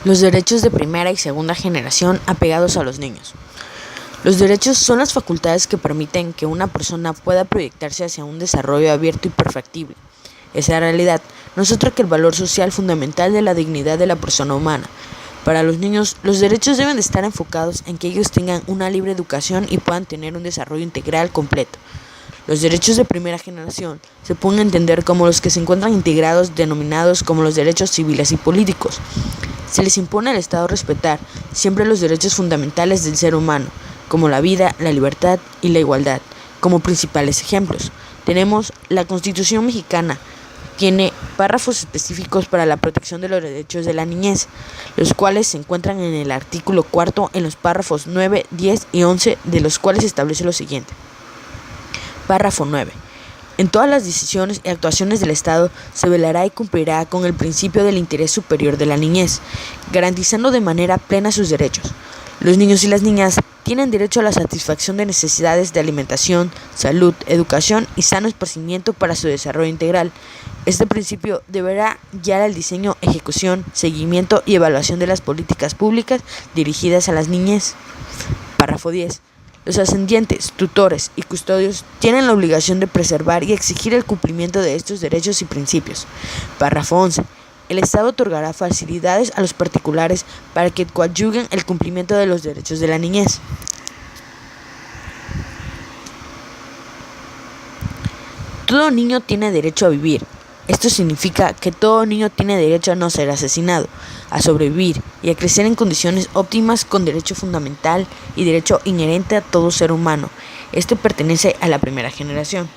Los derechos de primera y segunda generación apegados a los niños. Los derechos son las facultades que permiten que una persona pueda proyectarse hacia un desarrollo abierto y perfectible. Esa realidad no es otra que el valor social fundamental de la dignidad de la persona humana. Para los niños, los derechos deben de estar enfocados en que ellos tengan una libre educación y puedan tener un desarrollo integral completo. Los derechos de primera generación se pueden entender como los que se encuentran integrados, denominados como los derechos civiles y políticos. Se les impone al Estado respetar siempre los derechos fundamentales del ser humano, como la vida, la libertad y la igualdad. Como principales ejemplos, tenemos la Constitución mexicana. Tiene párrafos específicos para la protección de los derechos de la niñez, los cuales se encuentran en el artículo 4 en los párrafos 9, 10 y 11, de los cuales se establece lo siguiente. Párrafo 9. En todas las decisiones y actuaciones del Estado se velará y cumplirá con el principio del interés superior de la niñez, garantizando de manera plena sus derechos. Los niños y las niñas tienen derecho a la satisfacción de necesidades de alimentación, salud, educación y sano esparcimiento para su desarrollo integral. Este principio deberá guiar el diseño, ejecución, seguimiento y evaluación de las políticas públicas dirigidas a las niñez. Párrafo 10. Los ascendientes, tutores y custodios tienen la obligación de preservar y exigir el cumplimiento de estos derechos y principios. Párrafo 11. El Estado otorgará facilidades a los particulares para que coadyuvuen el cumplimiento de los derechos de la niñez. Todo niño tiene derecho a vivir. Esto significa que todo niño tiene derecho a no ser asesinado, a sobrevivir y a crecer en condiciones óptimas con derecho fundamental y derecho inherente a todo ser humano. Esto pertenece a la primera generación.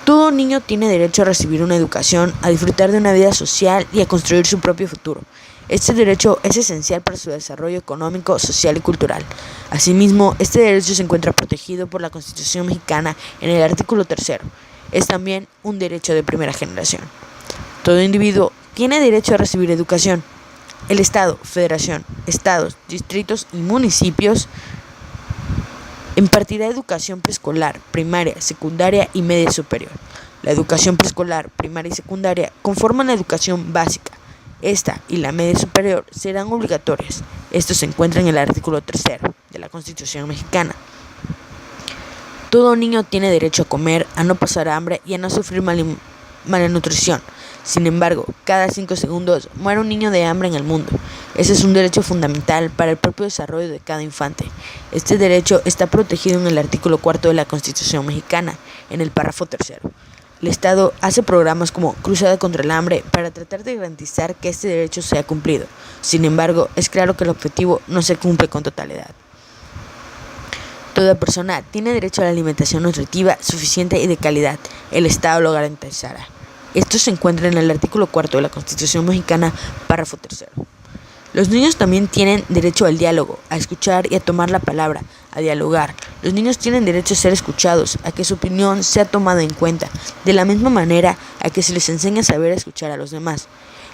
Todo niño tiene derecho a recibir una educación, a disfrutar de una vida social y a construir su propio futuro. Este derecho es esencial para su desarrollo económico, social y cultural. Asimismo, este derecho se encuentra protegido por la Constitución mexicana en el artículo 3. Es también un derecho de primera generación. Todo individuo tiene derecho a recibir educación. El Estado, Federación, Estados, distritos y municipios impartirá educación preescolar, primaria, secundaria y media superior. La educación preescolar, primaria y secundaria conforman la educación básica. Esta y la media superior serán obligatorias. Esto se encuentra en el artículo 3 de la Constitución mexicana. Todo niño tiene derecho a comer, a no pasar hambre y a no sufrir malnutrición. Sin embargo, cada 5 segundos muere un niño de hambre en el mundo. Ese es un derecho fundamental para el propio desarrollo de cada infante. Este derecho está protegido en el artículo 4 de la Constitución mexicana, en el párrafo 3. El Estado hace programas como Cruzada contra el Hambre para tratar de garantizar que este derecho sea cumplido. Sin embargo, es claro que el objetivo no se cumple con totalidad. Toda persona tiene derecho a la alimentación nutritiva, suficiente y de calidad. El Estado lo garantizará. Esto se encuentra en el artículo 4 de la Constitución mexicana, párrafo 3. Los niños también tienen derecho al diálogo, a escuchar y a tomar la palabra, a dialogar. Los niños tienen derecho a ser escuchados, a que su opinión sea tomada en cuenta, de la misma manera a que se les enseña a saber escuchar a los demás.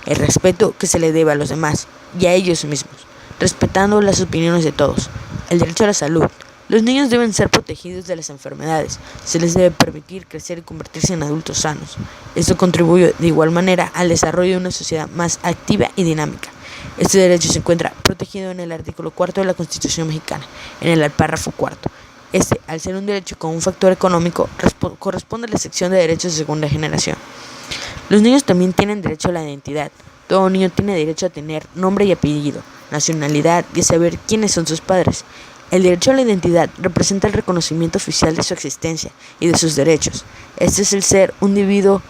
El respeto que se le debe a los demás y a ellos mismos, respetando las opiniones de todos. El derecho a la salud. Los niños deben ser protegidos de las enfermedades, se les debe permitir crecer y convertirse en adultos sanos. Esto contribuye de igual manera al desarrollo de una sociedad más activa y dinámica. Este derecho se encuentra protegido en el artículo 4 de la Constitución mexicana, en el párrafo 4. Este, al ser un derecho con un factor económico, corresponde a la sección de derechos de segunda generación. Los niños también tienen derecho a la identidad. Todo niño tiene derecho a tener nombre y apellido, nacionalidad y a saber quiénes son sus padres. El derecho a la identidad representa el reconocimiento oficial de su existencia y de sus derechos. Este es el ser un individuo,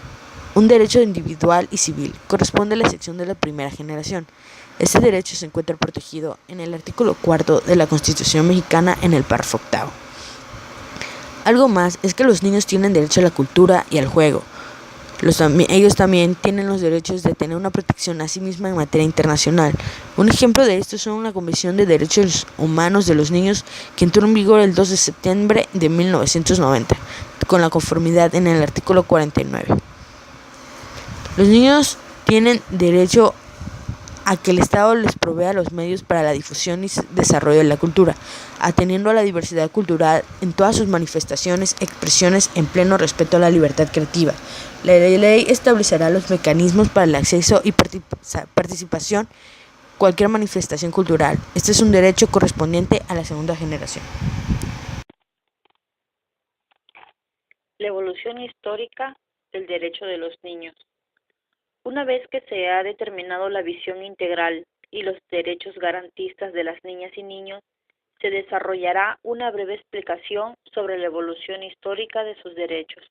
un derecho individual y civil. Corresponde a la sección de la primera generación. Este derecho se encuentra protegido en el artículo 4 de la Constitución mexicana en el párrafo 8. Algo más es que los niños tienen derecho a la cultura y al juego. Ellos también tienen los derechos de tener una protección a sí misma en materia internacional. Un ejemplo de esto son la Convención de Derechos Humanos de los Niños, que entró en vigor el 2 de septiembre de 1990, con la conformidad en el artículo 49. Los niños tienen derecho a que el Estado les provea los medios para la difusión y desarrollo de la cultura, atendiendo a la diversidad cultural en todas sus manifestaciones, expresiones, en pleno respeto a la libertad creativa. La ley establecerá los mecanismos para el acceso y participación en cualquier manifestación cultural. Este es un derecho correspondiente a la segunda generación. La evolución histórica del derecho de los niños. Una vez que se ha determinado la visión integral y los derechos garantistas de las niñas y niños, se desarrollará una breve explicación sobre la evolución histórica de sus derechos.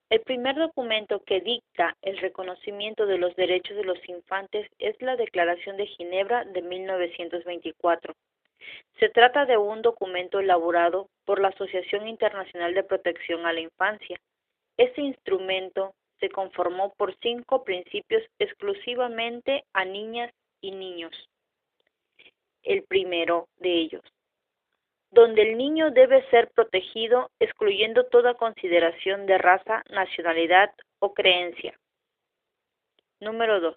El primer documento que dicta el reconocimiento de los derechos de los infantes es la Declaración de Ginebra de 1924. Se trata de un documento elaborado por la Asociación Internacional de Protección a la Infancia. Este instrumento se conformó por 5 principios exclusivamente a niñas y niños. El primero de ellos, donde el niño debe ser protegido excluyendo toda consideración de raza, nacionalidad o creencia. Número 2.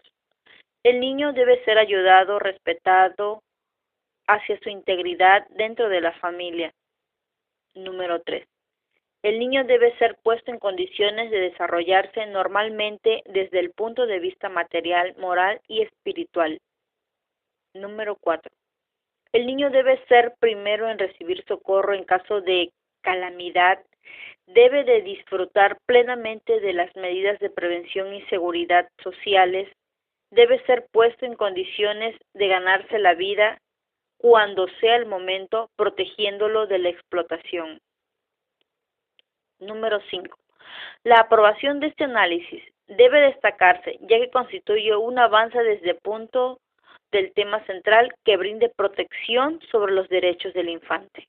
El niño debe ser ayudado, respetado hacia su integridad dentro de la familia. Número 3. El niño debe ser puesto en condiciones de desarrollarse normalmente desde el punto de vista material, moral y espiritual. Número 4. El niño debe ser primero en recibir socorro en caso de calamidad. Debe de disfrutar plenamente de las medidas de prevención y seguridad sociales. Debe ser puesto en condiciones de ganarse la vida cuando sea el momento, protegiéndolo de la explotación. Número 5. La aprobación de este análisis debe destacarse, ya que constituye un avance desde el punto del tema central que brinde protección sobre los derechos del infante.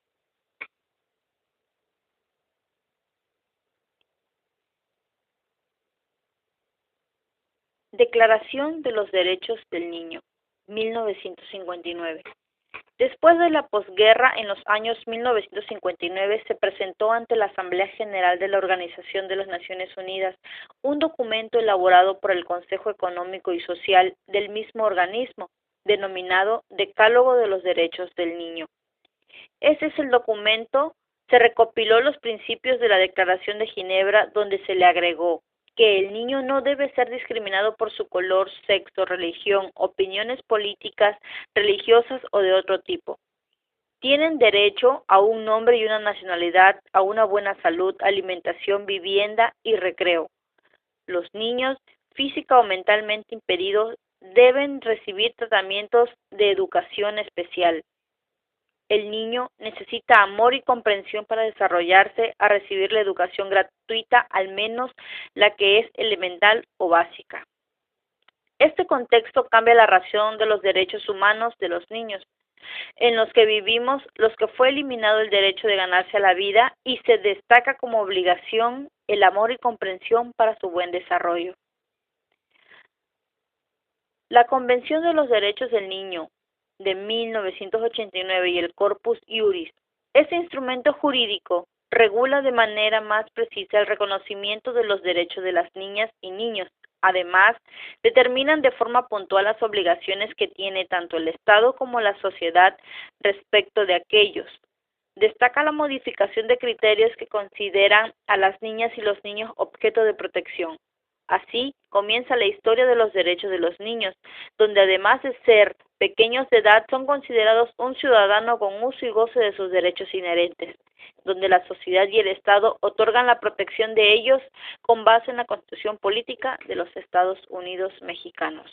Declaración de los Derechos del Niño, 1959. Después de la posguerra, en los años 1959, se presentó ante la Asamblea General de la Organización de las Naciones Unidas un documento elaborado por el Consejo Económico y Social del mismo organismo, denominado Decálogo de los Derechos del Niño. Ese es el documento, se recopiló los principios de la Declaración de Ginebra, donde se le agregó que el niño no debe ser discriminado por su color, sexo, religión, opiniones políticas, religiosas o de otro tipo. Tienen derecho a un nombre y una nacionalidad, a una buena salud, alimentación, vivienda y recreo. Los niños, física o mentalmente impedidos, deben recibir tratamientos de educación especial. El niño necesita amor y comprensión para desarrollarse, a recibir la educación gratuita, al menos la que es elemental o básica. Este contexto cambia la razón de los derechos humanos de los niños, en los que vivimos, los que fue eliminado el derecho de ganarse a la vida y se destaca como obligación el amor y comprensión para su buen desarrollo. La Convención de los Derechos del Niño de 1989 y el Corpus Iuris. Este instrumento jurídico regula de manera más precisa el reconocimiento de los derechos de las niñas y niños. Además, determinan de forma puntual las obligaciones que tiene tanto el Estado como la sociedad respecto de aquellos. Destaca la modificación de criterios que consideran a las niñas y los niños objeto de protección. Así comienza la historia de los derechos de los niños, donde además de ser pequeños de edad, son considerados un ciudadano con uso y goce de sus derechos inherentes, donde la sociedad y el Estado otorgan la protección de ellos con base en la Constitución Política de los Estados Unidos Mexicanos.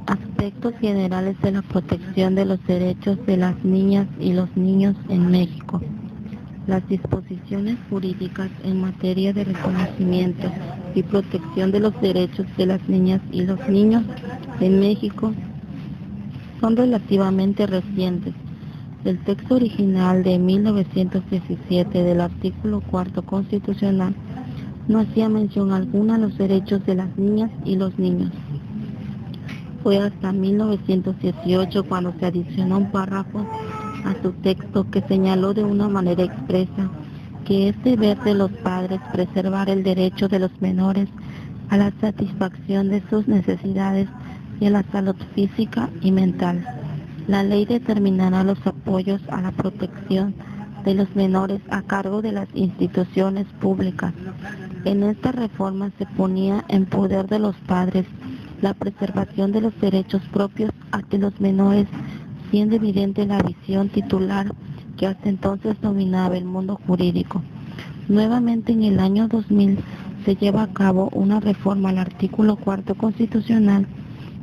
Aspectos generales de la protección de los derechos de las niñas y los niños en México. Las disposiciones jurídicas en materia de reconocimiento y protección de los derechos de las niñas y los niños en México son relativamente recientes. El texto original de 1917 del artículo 4 constitucional no hacía mención alguna a los derechos de las niñas y los niños. Fue hasta 1918 cuando se adicionó un párrafo a su texto que señaló de una manera expresa que es deber de los padres preservar el derecho de los menores a la satisfacción de sus necesidades y a la salud física y mental. La ley determinará los apoyos a la protección de los menores a cargo de las instituciones públicas. En esta reforma se ponía en poder de los padres la preservación de los derechos propios de los menores, siendo evidente la visión titular que hasta entonces dominaba el mundo jurídico. Nuevamente en el año 2000 se lleva a cabo una reforma al artículo 4 constitucional.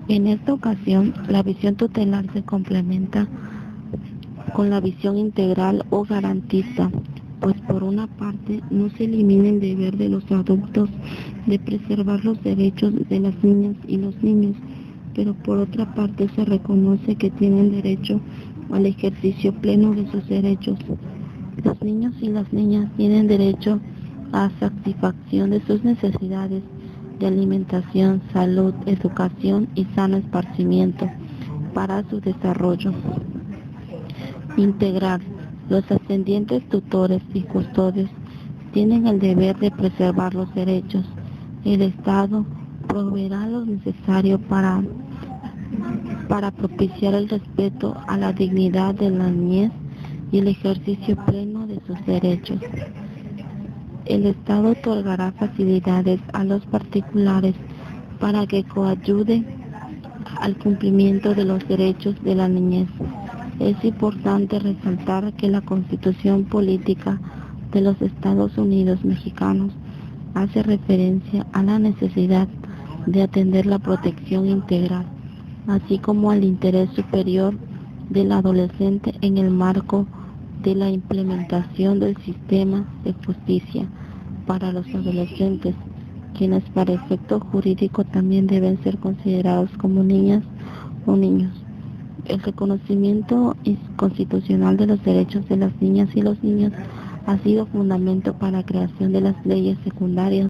En esta ocasión, la visión tutelar se complementa con la visión integral o garantista, pues por una parte no se elimina el deber de los adultos de preservar los derechos de las niñas y los niños, pero por otra parte se reconoce que tienen derecho al ejercicio pleno de sus derechos. Los niños y las niñas tienen derecho a satisfacción de sus necesidades de alimentación, salud, educación y sano esparcimiento para su desarrollo integral. Los ascendientes tutores y custodios tienen el deber de preservar los derechos. El Estado proveerá lo necesario para propiciar el respeto a la dignidad de la niñez y el ejercicio pleno de sus derechos. El Estado otorgará facilidades a los particulares para que coadyuven al cumplimiento de los derechos de la niñez. Es importante resaltar que la Constitución Política de los Estados Unidos Mexicanos hace referencia a la necesidad de atender la protección integral, así como al interés superior del adolescente en el marco de la implementación del sistema de justicia para los adolescentes, quienes para efecto jurídico también deben ser considerados como niñas o niños. El reconocimiento constitucional de los derechos de las niñas y los niños ha sido fundamento para la creación de las leyes secundarias